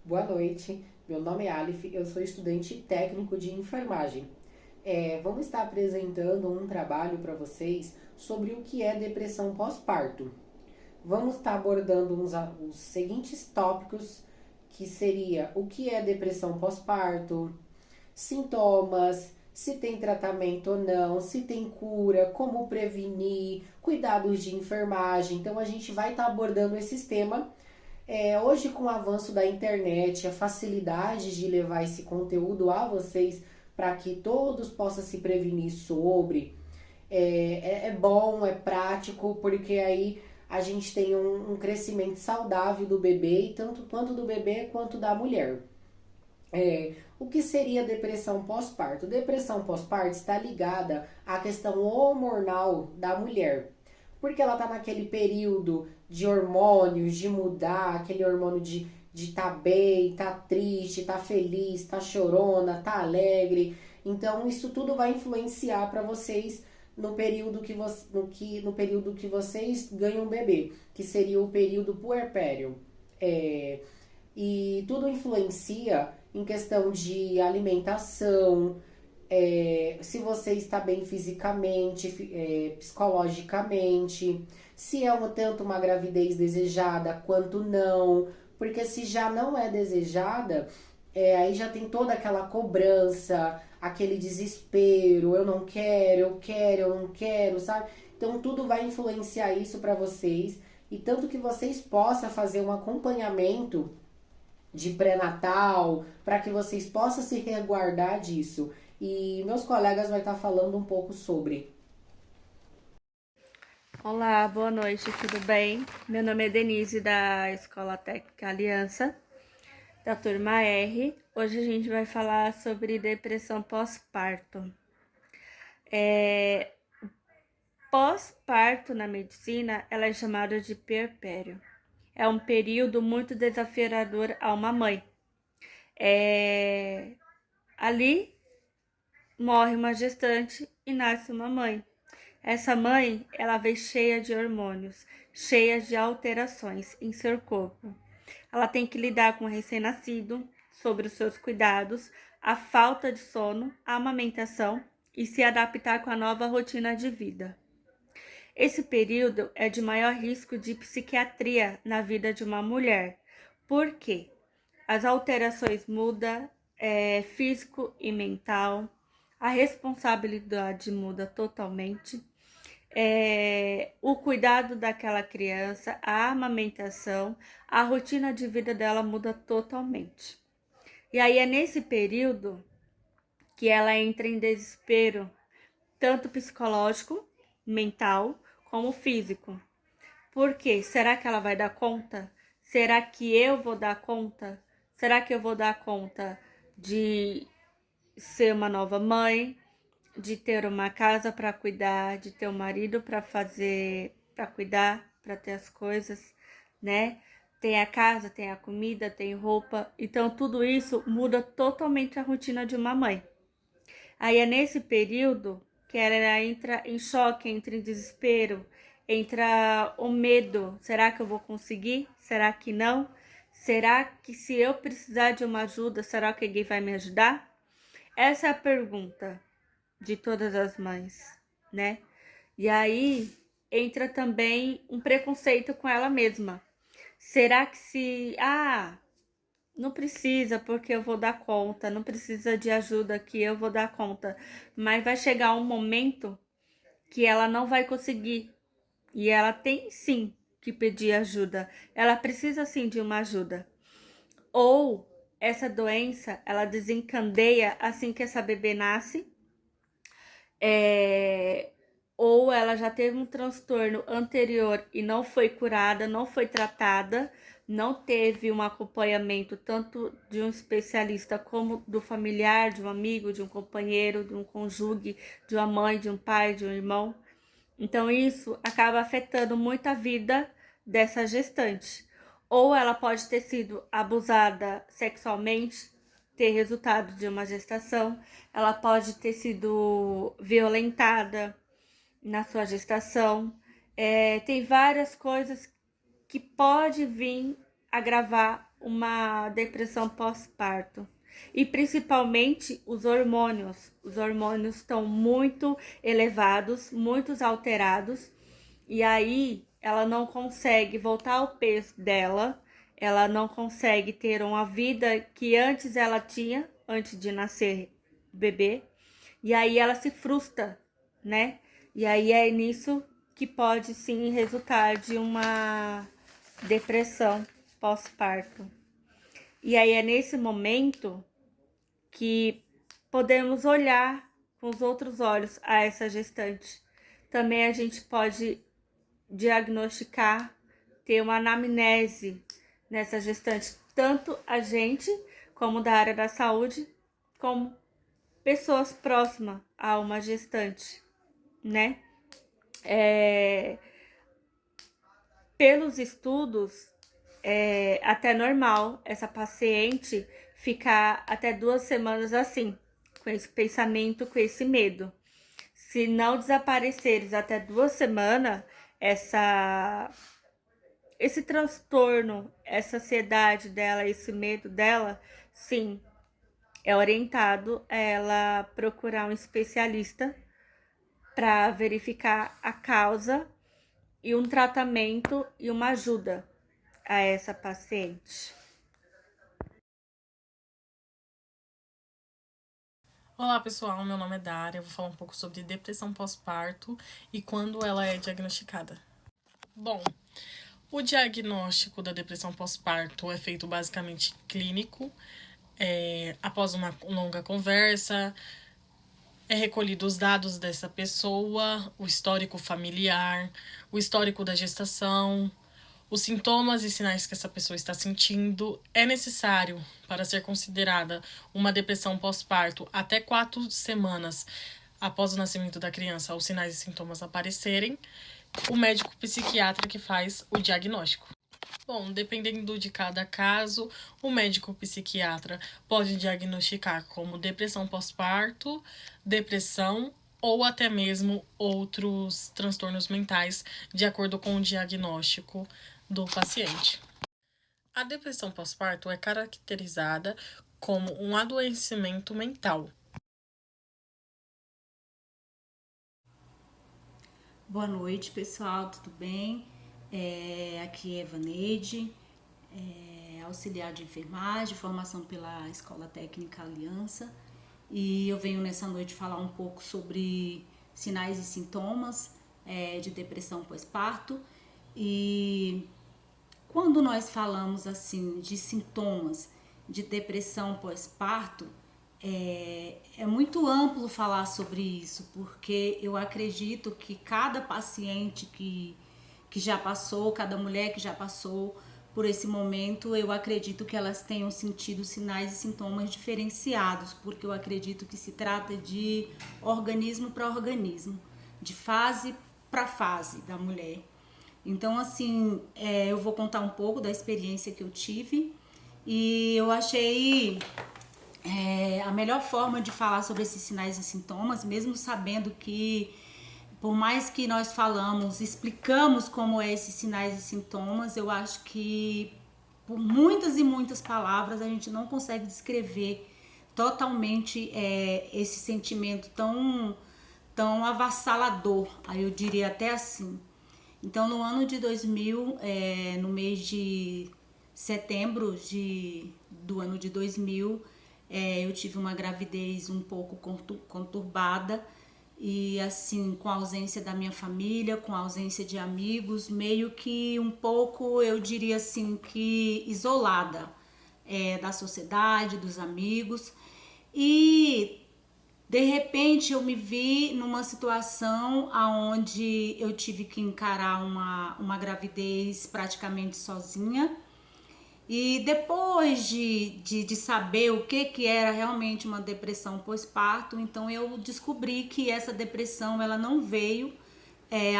Boa noite, meu nome é Alif, eu sou estudante técnico de enfermagem. Vamos estar apresentando um trabalho para vocês sobre o que é depressão pós-parto. Vamos estar abordando os seguintes tópicos, que seria o que é depressão pós-parto, sintomas, se tem tratamento ou não, se tem cura, como prevenir, cuidados de enfermagem. Então a gente vai estar abordando esses temas hoje, com o avanço da internet, a facilidade de levar esse conteúdo a vocês para que todos possam se prevenir sobre. É bom, é prático, porque aí a gente tem um crescimento saudável do bebê, e tanto quanto do bebê quanto da mulher. O que seria depressão pós-parto? Depressão pós-parto está ligada à questão hormonal da mulher, porque ela está naquele período de hormônios, de mudar, aquele hormônio de tá bem, tá triste, tá feliz, tá chorona, tá alegre. Então isso tudo vai influenciar para vocês no período no período que vocês ganham um bebê, que seria o período puerpério. É, e tudo influencia em questão de alimentação, se você está bem fisicamente, psicologicamente, se é tanto uma gravidez desejada quanto não, porque se já não é desejada, aí já tem toda aquela cobrança, aquele desespero, eu quero, eu não quero, sabe? Então tudo vai influenciar isso para vocês, e tanto que vocês possam fazer um acompanhamento de pré-natal, para que vocês possam se resguardar disso. E meus colegas vão estar falando um pouco sobre. Olá, boa noite, tudo bem? Meu nome é Denise, da Escola Técnica Aliança, da turma R. Hoje a gente vai falar sobre depressão pós-parto. Pós-parto na medicina, ela é chamada de puerpério. É um período muito desafiador a uma mãe. Ali morre uma gestante e nasce uma mãe. Essa mãe, ela vem cheia de hormônios, cheia de alterações em seu corpo. Ela tem que lidar com o recém-nascido, sobre os seus cuidados, a falta de sono, a amamentação e se adaptar com a nova rotina de vida. Esse período é de maior risco de psiquiatria na vida de uma mulher. Por quê? As alterações mudam, físico e mental, a responsabilidade muda totalmente, o cuidado daquela criança, a amamentação, a rotina de vida dela muda totalmente. E aí é nesse período que ela entra em desespero, tanto psicológico, mental, como físico. Por quê? Será que ela vai dar conta? Será que eu vou dar conta? Será que eu vou dar conta de ser uma nova mãe, de ter uma casa para cuidar, de ter um marido para fazer, para cuidar, para ter as coisas, né? Tem a casa, tem a comida, tem roupa. Então tudo isso muda totalmente a rotina de uma mãe. Aí é nesse período que ela entra em choque, entra em desespero, entra o medo. Será que eu vou conseguir? Será que não? Será que se eu precisar de uma ajuda, será que alguém vai me ajudar? Essa é a pergunta de todas as mães, né? E aí entra também um preconceito com ela mesma. Será que não precisa porque eu vou dar conta, não precisa de ajuda que eu vou dar conta, mas vai chegar um momento que ela não vai conseguir e ela tem sim que pedir ajuda. Ela precisa sim de uma ajuda. Ou essa doença, ela desencadeia assim que essa bebê nasce, é, ou ela já teve um transtorno anterior e não foi curada, não foi tratada, não teve um acompanhamento tanto de um especialista como do familiar, de um amigo, de um companheiro, de um cônjuge, de uma mãe, de um pai, de um irmão. Então isso acaba afetando muito a vida dessa gestante. Ou ela pode ter sido abusada sexualmente, ter resultado de uma gestação, ela pode ter sido violentada na sua gestação. Tem várias coisas que pode vir agravar uma depressão pós-parto. E principalmente os hormônios. Os hormônios estão muito elevados, muito alterados, e aí ela não consegue voltar ao peso dela, ela não consegue ter uma vida que antes ela tinha, antes de nascer o bebê, e aí ela se frustra, né? E aí é nisso que pode sim resultar de uma depressão pós-parto. E aí é nesse momento que podemos olhar com os outros olhos a essa gestante. Também a gente pode diagnosticar, ter uma anamnese nessa gestante, tanto a gente, como da área da saúde, como pessoas próximas a uma gestante, né? Pelos estudos, é até normal essa paciente ficar até 2 semanas assim, com esse pensamento, com esse medo. Se não desapareceres até 2 semanas, esse transtorno, essa ansiedade dela, esse medo dela, sim, é orientado a ela procurar um especialista para verificar a causa e um tratamento e uma ajuda a essa paciente. Olá pessoal, meu nome é Dária, eu vou falar um pouco sobre depressão pós-parto e quando ela é diagnosticada. Bom, o diagnóstico da depressão pós-parto é feito basicamente clínico, após uma longa conversa, é recolhido os dados dessa pessoa, o histórico familiar, o histórico da gestação, os sintomas e sinais que essa pessoa está sentindo. É necessário, para ser considerada uma depressão pós-parto, até 4 semanas após o nascimento da criança, os sinais e sintomas aparecerem, o médico psiquiatra que faz o diagnóstico. Bom, dependendo de cada caso, o médico psiquiatra pode diagnosticar como depressão pós-parto, depressão ou até mesmo outros transtornos mentais, de acordo com o diagnóstico do paciente. A depressão pós-parto é caracterizada como um adoecimento mental. Boa noite, pessoal, tudo bem? Aqui é Evaneide, auxiliar de enfermagem, formação pela Escola Técnica Aliança, e eu venho nessa noite falar um pouco sobre sinais e sintomas de depressão pós-parto. E quando nós falamos assim de sintomas de depressão pós-parto, é muito amplo falar sobre isso, porque eu acredito que cada paciente que já passou, cada mulher que já passou por esse momento, eu acredito que elas tenham sentido sinais e sintomas diferenciados, porque eu acredito que se trata de organismo para organismo, de fase para fase da mulher. Então, assim, eu vou contar um pouco da experiência que eu tive e eu achei a melhor forma de falar sobre esses sinais e sintomas, mesmo sabendo que, por mais que nós explicamos como é esses sinais e sintomas, eu acho que por muitas e muitas palavras a gente não consegue descrever totalmente esse sentimento tão avassalador, aí eu diria até assim. Então, no ano de 2000, no mês de setembro do ano de 2000, eu tive uma gravidez um pouco conturbada e assim, com a ausência da minha família, com a ausência de amigos, meio que um pouco, eu diria assim, que isolada da sociedade, dos amigos. E de repente eu me vi numa situação onde eu tive que encarar uma gravidez praticamente sozinha. E depois de saber o que era realmente uma depressão pós-parto, então eu descobri que essa depressão ela não veio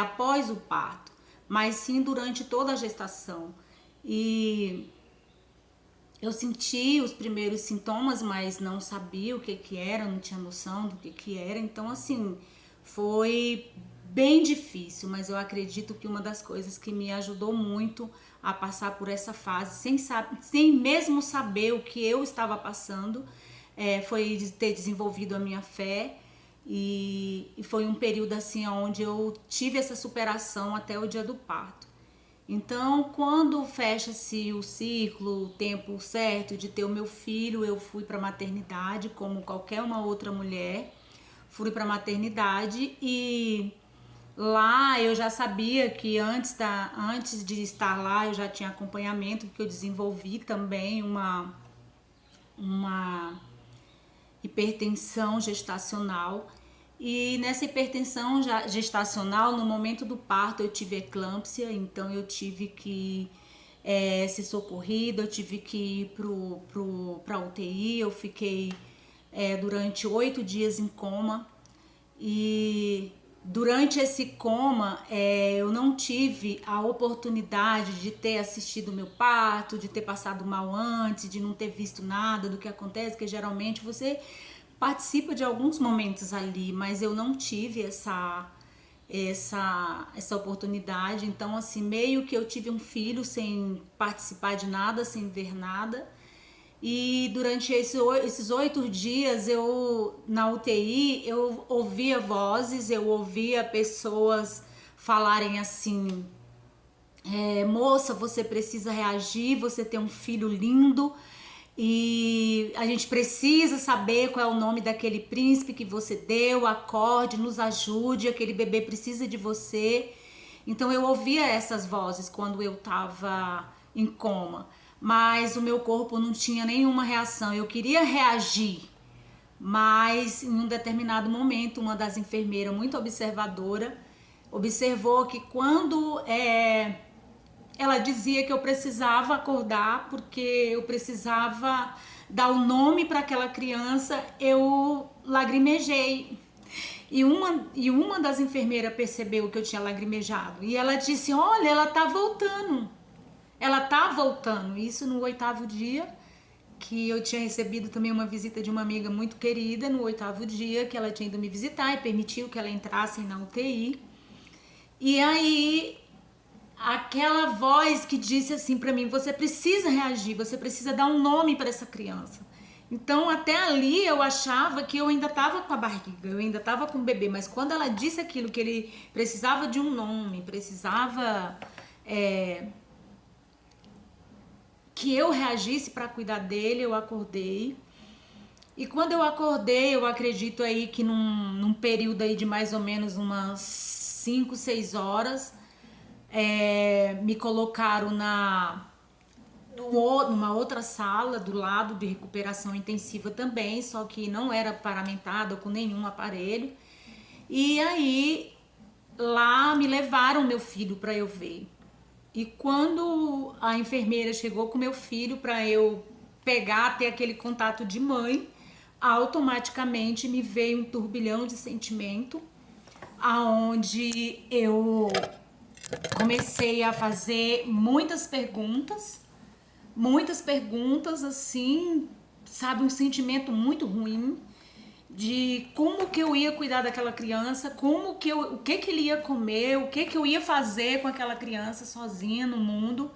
após o parto, mas sim durante toda a gestação. E eu senti os primeiros sintomas, mas não sabia o que era, não tinha noção do que era. Então, assim, foi bem difícil, mas eu acredito que uma das coisas que me ajudou muito a passar por essa fase, sem mesmo saber o que eu estava passando, foi ter desenvolvido a minha fé, e foi um período assim onde eu tive essa superação até o dia do parto. Então, quando fecha-se o ciclo, o tempo certo de ter o meu filho, eu fui para a maternidade, como qualquer uma outra mulher, fui para a maternidade, e lá eu já sabia que antes de estar lá eu já tinha acompanhamento, que eu desenvolvi também uma hipertensão gestacional. E nessa hipertensão gestacional, no momento do parto, eu tive eclâmpsia, então eu tive que ser socorrida, eu tive que ir para UTI, eu fiquei durante 8 dias em coma, e durante esse coma eu não tive a oportunidade de ter assistido o meu parto, de ter passado mal antes, de não ter visto nada do que acontece, porque geralmente você participa de alguns momentos ali, mas eu não tive essa oportunidade. Então, assim, meio que eu tive um filho sem participar de nada, sem ver nada. E durante esses 8 dias, na UTI, eu ouvia vozes, eu ouvia pessoas falarem assim: moça, você precisa reagir, você tem um filho lindo, e a gente precisa saber qual é o nome daquele príncipe que você deu, acorde, nos ajude, aquele bebê precisa de você. Então eu ouvia essas vozes quando eu estava em coma, mas o meu corpo não tinha nenhuma reação. Eu queria reagir, mas em um determinado momento, uma das enfermeiras, muito observadora, observou que quando ela dizia que eu precisava acordar, porque eu precisava dar o nome para aquela criança, eu lagrimejei. E uma das enfermeiras percebeu que eu tinha lagrimejado. E ela disse: olha, ela tá voltando. Ela tá voltando. Isso no 8º dia, que eu tinha recebido também uma visita de uma amiga muito querida, no 8º dia, que ela tinha ido me visitar e permitiu que ela entrasse na UTI. E aí aquela voz que disse assim para mim: você precisa reagir, você precisa dar um nome para essa criança. Então até ali eu achava que eu ainda estava com a barriga, eu ainda estava com o bebê, mas quando ela disse aquilo, que ele precisava de um nome, precisava que eu reagisse para cuidar dele, eu acordei. E quando eu acordei, eu acredito aí que num período aí de mais ou menos umas 5, 6 horas, me colocaram numa outra sala do lado de recuperação intensiva também, só que não era paramentada com nenhum aparelho. E aí lá me levaram meu filho para eu ver. E quando a enfermeira chegou com meu filho para eu pegar, ter aquele contato de mãe, automaticamente me veio um turbilhão de sentimento, aonde eu comecei a fazer muitas perguntas assim, sabe, um sentimento muito ruim de como que eu ia cuidar daquela criança, o que ele ia comer, o que eu ia fazer com aquela criança sozinha no mundo.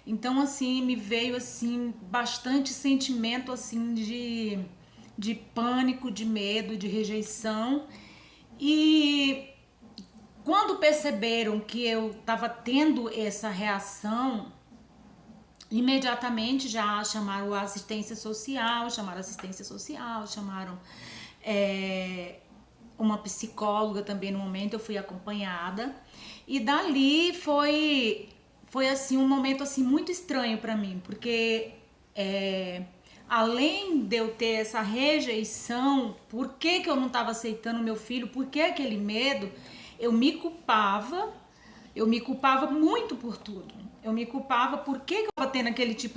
Então, assim, me veio assim bastante sentimento assim de pânico, de medo, de rejeição. E quando perceberam que eu estava tendo essa reação, imediatamente já chamaram assistência social, chamaram uma psicóloga também. No momento eu fui acompanhada, e dali foi assim um momento assim muito estranho para mim, porque além de eu ter essa rejeição, por que eu não estava aceitando meu filho, por que aquele medo, eu me culpava muito por tudo. Eu me culpava porque eu estava tendo aquele tipo de